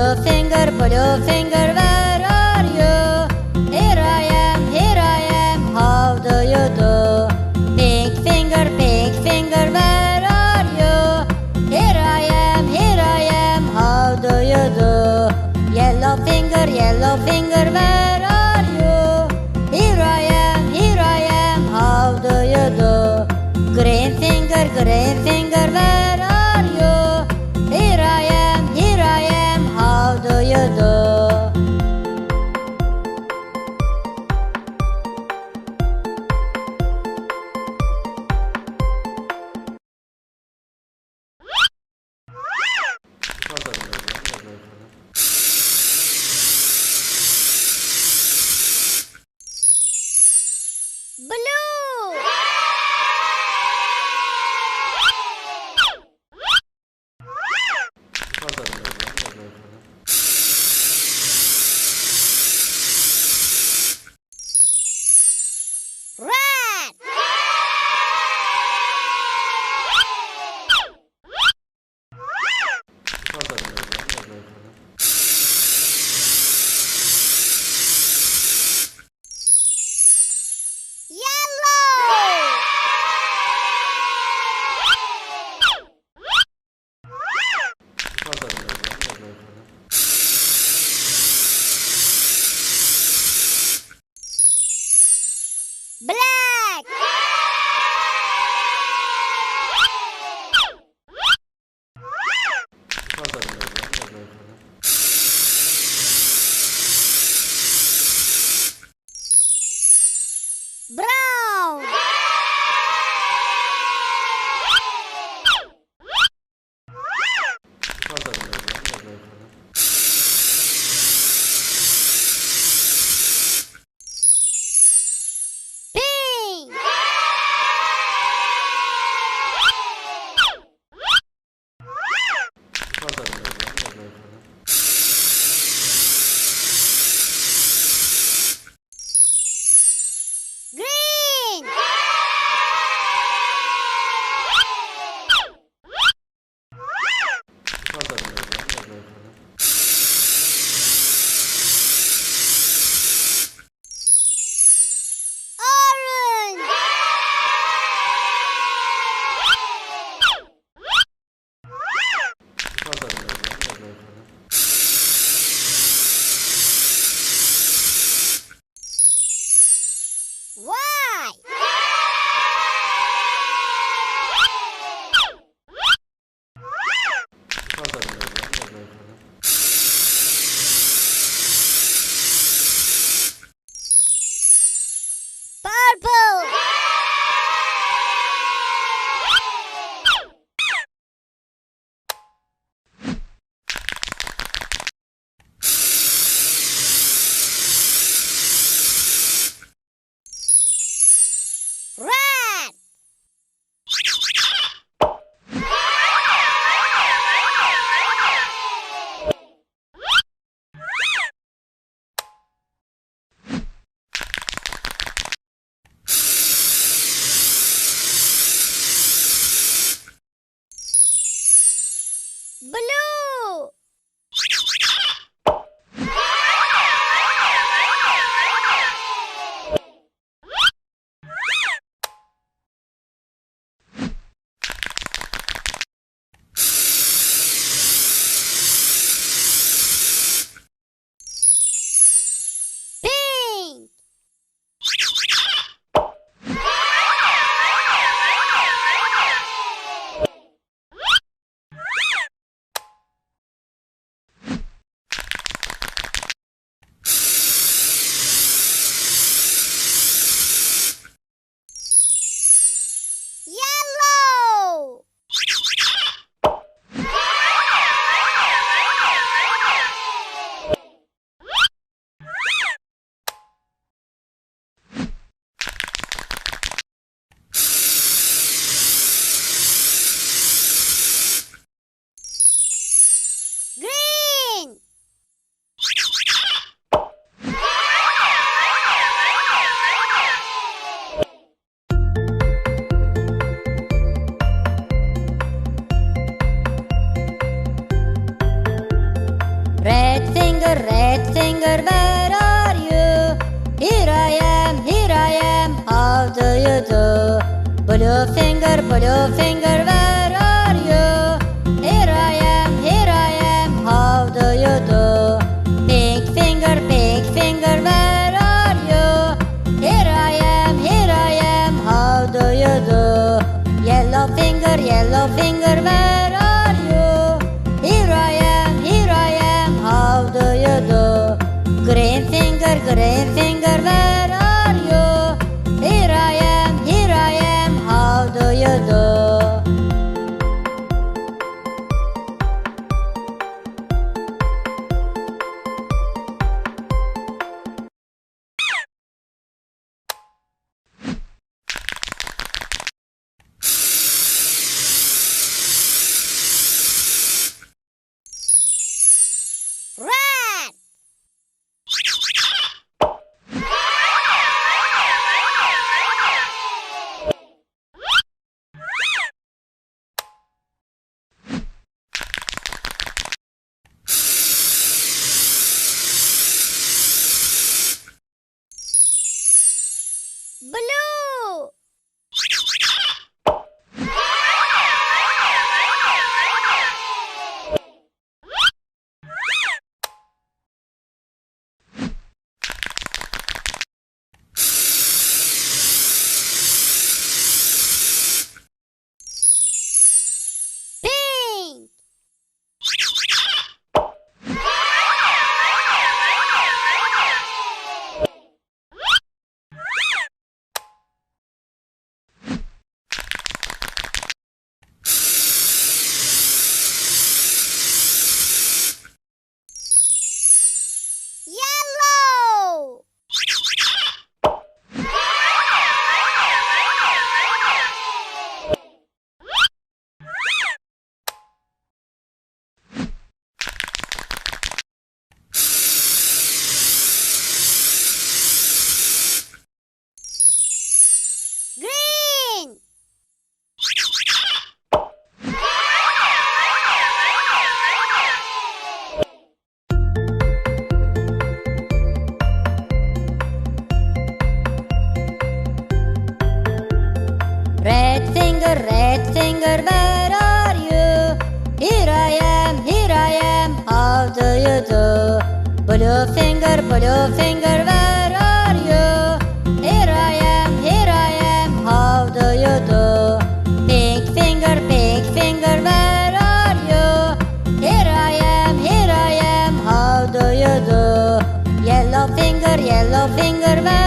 blue finger, where are you? Here I am, how do you do? Pink finger, where are you? Here I am, how do you do? Yellow finger, where are you? Here I am, how do you do? Green finger, where are you? Here I am, how do you do? Blue. Red. Yellow. red finger, where are you? Here I am, how do you do? Blue finger, where are you? Here I am, how do you do? Pink finger, where are you? Here I am, how do you do? Yellow finger, where are you? Here I am, how do you do? Green finger, where are you? Here I am, how do you do? Red. Blue. Pink. Yellow. Green. Red finger, where are you? Here I am, how do you do? Blue finger, where are you? Here I am, how do you do? Pink finger, where are you? Here I am, how do you do? Yellow finger, where